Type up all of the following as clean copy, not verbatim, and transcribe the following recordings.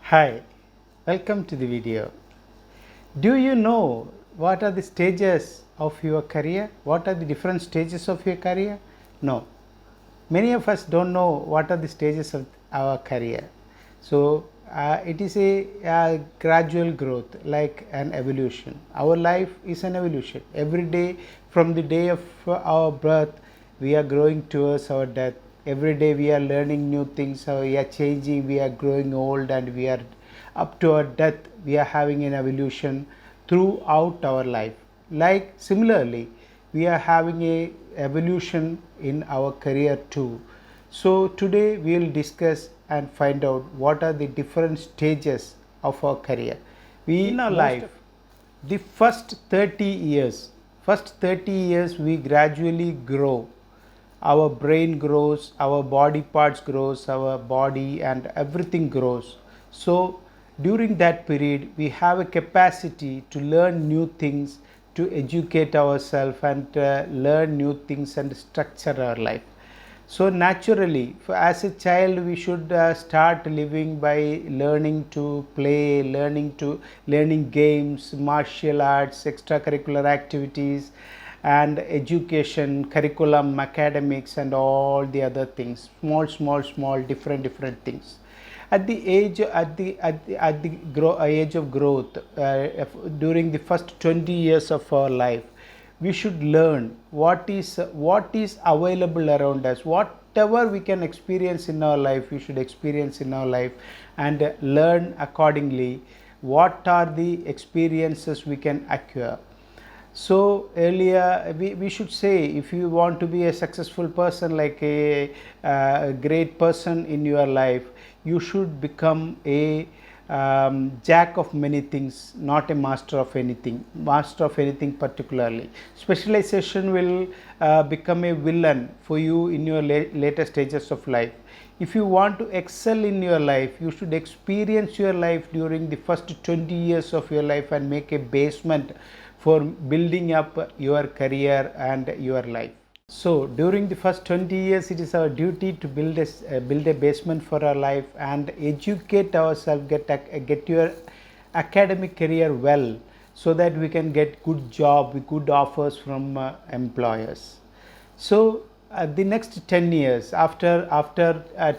Hi, welcome to the video. Do you know what are the stages of your career? What are the different stages of your career? No. Many of us don't know what are the stages of our career. So, it is a gradual growth, like an evolution. Our life is an evolution. Every day, from the day of our birth, we are growing towards our death. Every day we are learning new things, we are changing, we are growing old, and we are up to our death. We are having an evolution throughout our life. Like similarly, we are having a evolution in our career too. So today we will discuss and find out what are the different stages of our career. We in our life, the first 30 years we gradually grow. Our brain grows, our body parts grows, our body and everything grows. So during that period we have a capacity to learn new things, to educate ourselves, and learn new things and structure our life. So naturally, as a child, we should start living by learning to play, learning games, martial arts, extracurricular activities, and education, curriculum, academics, and all the other things. Small, different things. At the age age of growth, during the first 20 years of our life, we should learn what is available around us. Whatever we can experience in our life, we should experience in our life, and learn accordingly what are the experiences we can acquire. So earlier we should say, if you want to be a successful person, like a great person in your life, you should become a jack of many things, not a master of anything particularly. Specialization will become a villain for you in your later stages of life. If you want to excel in your life, you should experience your life during the first 20 years of your life and make a basement for building up your career and your life. So during the first 20 years, it is our duty to build a basement for our life and educate ourselves, get your academic career well, so that we can get good job, good offers from employers. So the next 10 years, after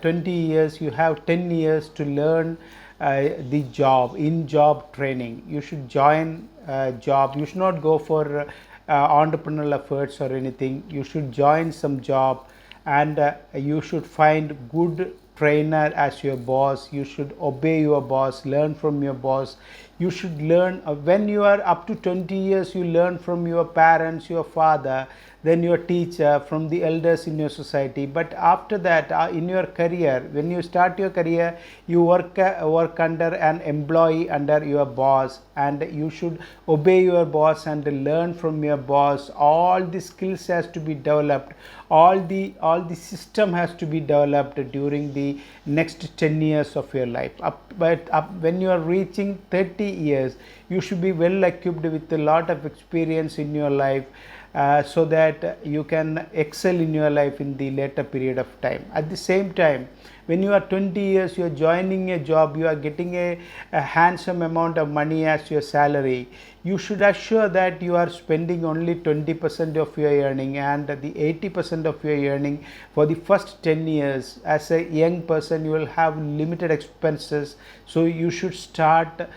20 years, you have 10 years to learn the job training. You should join job. You should not go for entrepreneurial efforts or anything. You should join some job, and you should find good trainer as your boss. You should obey your boss, learn from your boss. You should learn when you are up to 20 years, you learn from your parents, your father, then your teacher, from the elders in your society. But after that, in your career, when you start your career, you work under an employee, under your boss, and you should obey your boss and learn from your boss. All the skills has to be developed, all the system has to be developed during the next 10 years of your life. When you are reaching 30 years, you should be well equipped with a lot of experience in your life, so that you can excel in your life in the later period of time. At the same time, when you are 20 years, you are joining a job, you are getting a handsome amount of money as your salary. You should assure that you are spending only 20% of your earning, and the 80% of your earning for the first 10 years. As a young person, you will have limited expenses, so you should start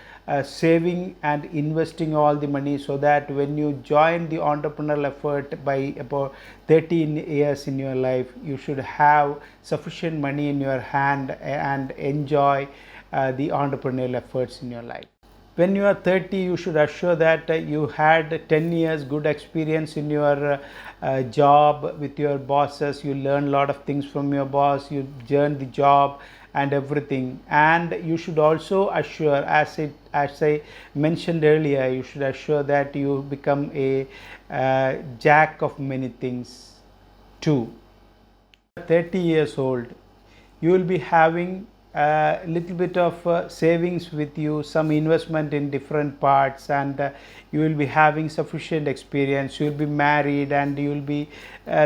saving and investing all the money, so that when you join the entrepreneurial effort by about 13 years in your life, you should have sufficient money in your hand and enjoy the entrepreneurial efforts in your life. When you are 30, you should assure that you had 10 years good experience in your job with your bosses. You learn a lot of things from your boss, you learn the job and everything. And you should also assure, as I mentioned earlier, you should assure that you become a jack of many things too. 30 years old, you will be having a little bit of savings with you, some investment in different parts, and you will be having sufficient experience. You will be married and you will be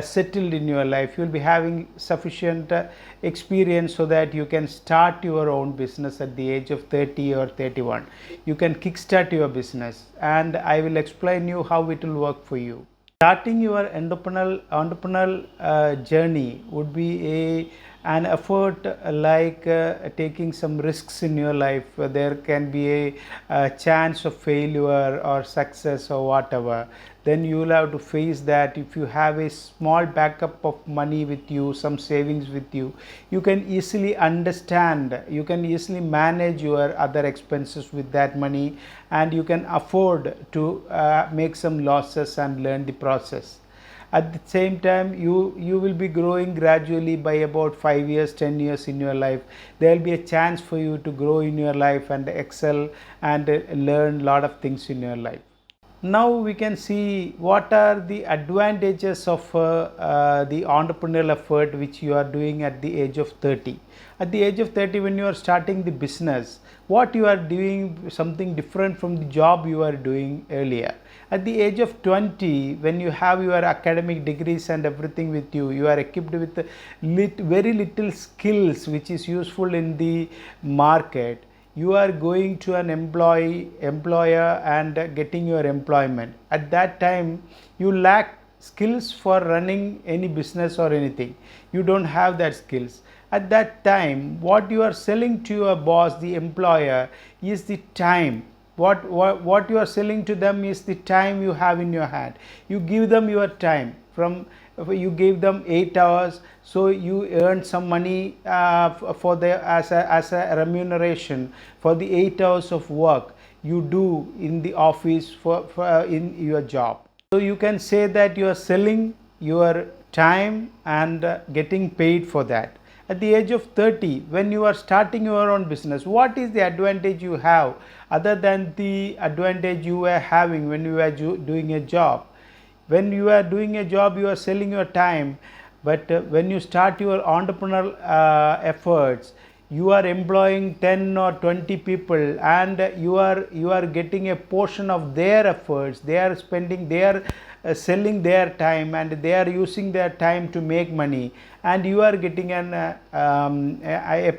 settled in your life. You will be having sufficient experience so that you can start your own business at the age of 30 or 31. You can kickstart your business, and I will explain you how it will work for you. Starting your entrepreneurial journey would be an effort like taking some risks in your life. There can be a chance of failure or success or whatever. Then you will have to face that. If you have a small backup of money with you, some savings with you, you can easily understand, you can easily manage your other expenses with that money, and you can afford to make some losses and learn the process. At the same time, you will be growing gradually by about 5 years, 10 years in your life. There will be a chance for you to grow in your life and excel and learn a lot of things in your life. Now we can see what are the advantages of the entrepreneurial effort which you are doing at the age of 30. At the age of 30, when you are starting the business, what you are doing something different from the job you are doing earlier. At the age of 20, when you have your academic degrees and everything with you, you are equipped with very little skills which is useful in the market. You are going to an employer and getting your employment. At that time, you lack skills for running any business or anything. You don't have that skills. At that time, what you are selling to your boss, the employer, is the time. What you are selling to them is the time you have in your hand. You give them your time. You gave them 8 hours, so you earn some money for as a remuneration for the 8 hours of work you do in the office in your job. So you can say that you are selling your time and getting paid for that. At the age of 30, when you are starting your own business, what is the advantage you have other than the advantage you were having when you were doing a job? When you are doing a job, you are selling your time, but when you start your entrepreneurial efforts, you are employing 10 or 20 people, and you are getting a portion of their efforts. They are selling their time, and they are using their time to make money, and you are getting a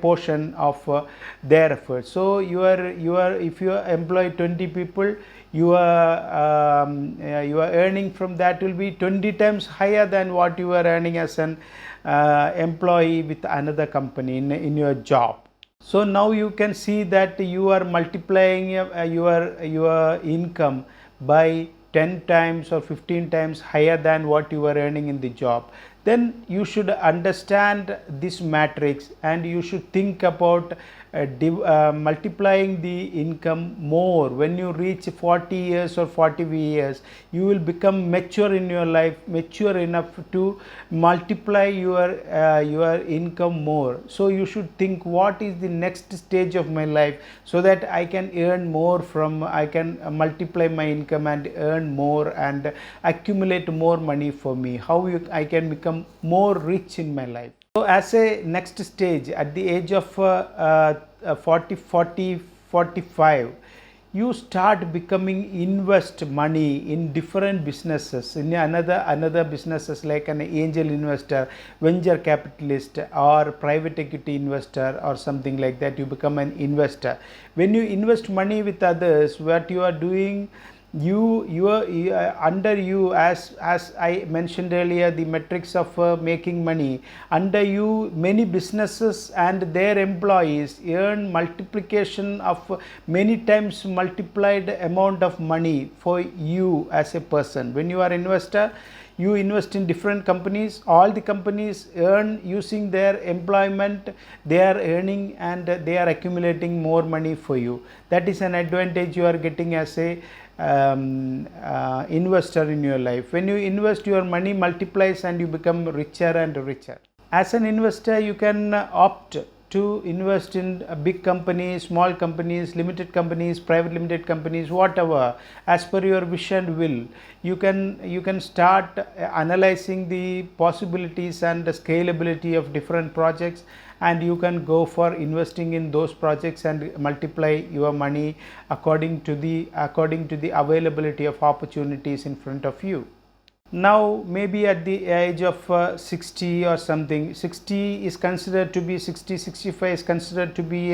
portion of their efforts. So if you employ 20 people, your earning from that will be 20 times higher than what you are earning as an employee with another company in your job. So now you can see that you are multiplying your income by 10 times or 15 times higher than what you are earning in the job. Then you should understand this matrix, and you should think about multiplying the income more. When you reach 40 years or 40 years, you will become mature in your life, mature enough to multiply your income more. So you should think, what is the next stage of my life so that I can earn more I can multiply my income and earn more and accumulate more money for me. How I can become more rich in my life. So as a next stage, at the age of 45, you start invest money in different businesses, in another businesses like an angel investor, venture capitalist, or private equity investor, or something like that. You become an investor. When you invest money with others, what you are doing, under you, as I mentioned earlier, the metrics of making money, under you many businesses and their employees earn multiplication of many times multiplied amount of money for you as a person. When you are investor, you invest in different companies. All the companies earn using their employment. They are earning and they are accumulating more money for you. That is an advantage you are getting as a investor in your life. When you invest, your money multiplies and you become richer and richer. As an investor, you can opt to invest in big companies, small companies, limited companies, private limited companies, whatever, as per your vision will. You can start analyzing the possibilities and the scalability of different projects, and you can go for investing in those projects and multiply your money according to the availability of opportunities in front of you. Now maybe at the age of 60 or something, 60 is considered to be 65 is considered to be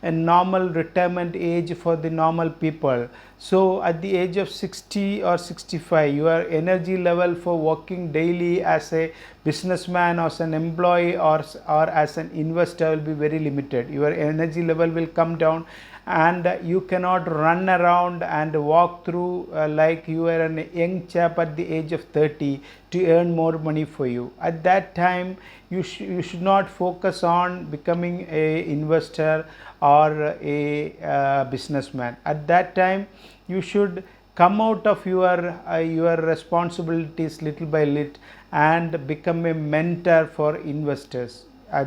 a normal retirement age for the normal people. So at the age of 60 or 65, your energy level for working daily as a businessman or as an employee or as an investor will be very limited. Your energy level will come down, and you cannot run around and walk through like you are a young chap at the age of 30 to earn more money for you. At that time, you should not focus on becoming a investor or a businessman. At that time, you should come out of your responsibilities little by little and become a mentor for investors.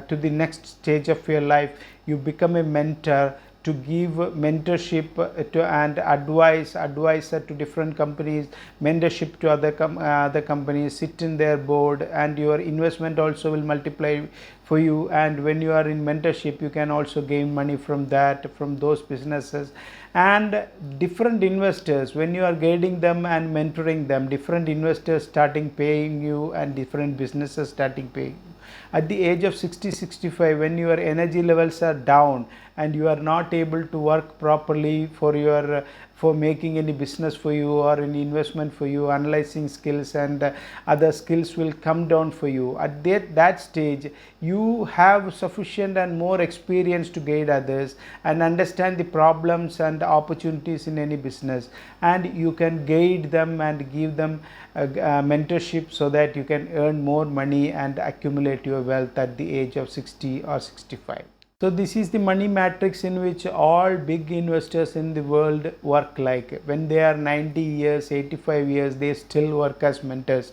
To the next stage of your life, you become a mentor to give mentorship to and advisor to different companies, mentorship to other companies, sit in their board, and your investment also will multiply for you. And when you are in mentorship, you can also gain money from those businesses. And different investors, when you are guiding them and mentoring them, different investors starting paying you and different businesses starting paying you. At the age of 60-65, when your energy levels are down and you are not able to work properly for making any business for you or any investment for you, analyzing skills and other skills will come down for you. At that stage, you have sufficient and more experience to guide others and understand the problems and opportunities in any business, and you can guide them and give them mentorship so that you can earn more money and accumulate your wealth at the age of 60 or 65. So this is the money matrix in which all big investors in the world work like. When they are 90 years, 85 years, they still work as mentors.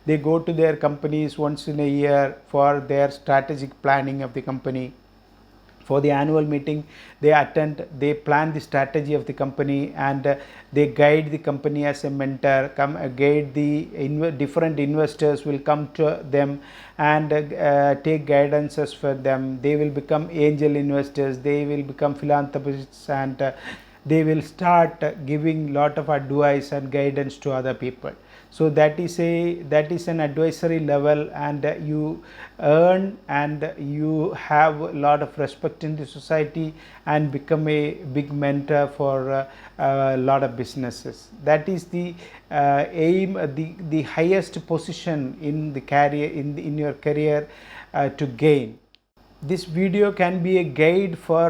They go to their companies once in a year for their strategic planning of the company. For the annual meeting, they attend, they plan the strategy of the company, and they guide the company as a mentor, guide the different investors will come to them and take guidances for them. They will become angel investors, they will become philanthropists, and they will start giving lot of advice and guidance to other people. So that is an advisory level, and you earn and you have a lot of respect in the society and become a big mentor for a lot of businesses. That is the aim, the highest position in the career, in your career to gain. This video can be a guide for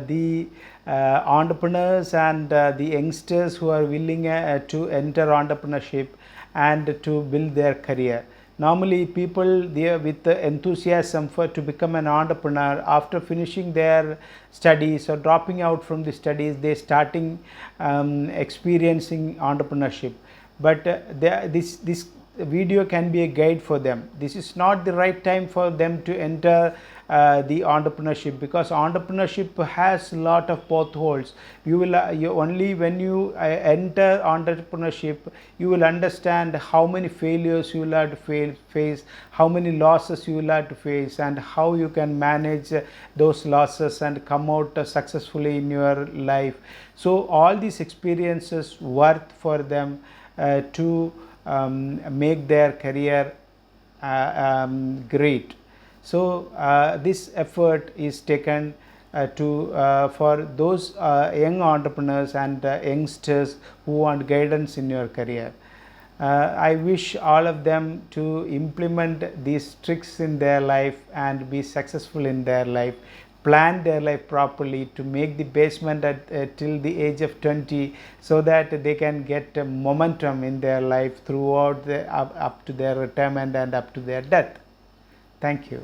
the entrepreneurs and the youngsters who are willing to enter entrepreneurship and to build their career. Normally people with enthusiasm to become an entrepreneur, after finishing their studies or dropping out from the studies, they starting experiencing entrepreneurship. But this video can be a guide for them. This is not the right time for them to enter the entrepreneurship, because entrepreneurship has a lot of potholes. Only when you enter entrepreneurship, you will understand how many failures you will have to face, how many losses you will have to face, and how you can manage those losses and come out successfully in your life. So all these experiences worth for them to make their career great. So this effort is taken for those young entrepreneurs and youngsters who want guidance in your career. I wish all of them to implement these tricks in their life and be successful in their life, plan their life properly to make the basement till the age of 20, so that they can get momentum in their life throughout up to their retirement and up to their death. Thank you.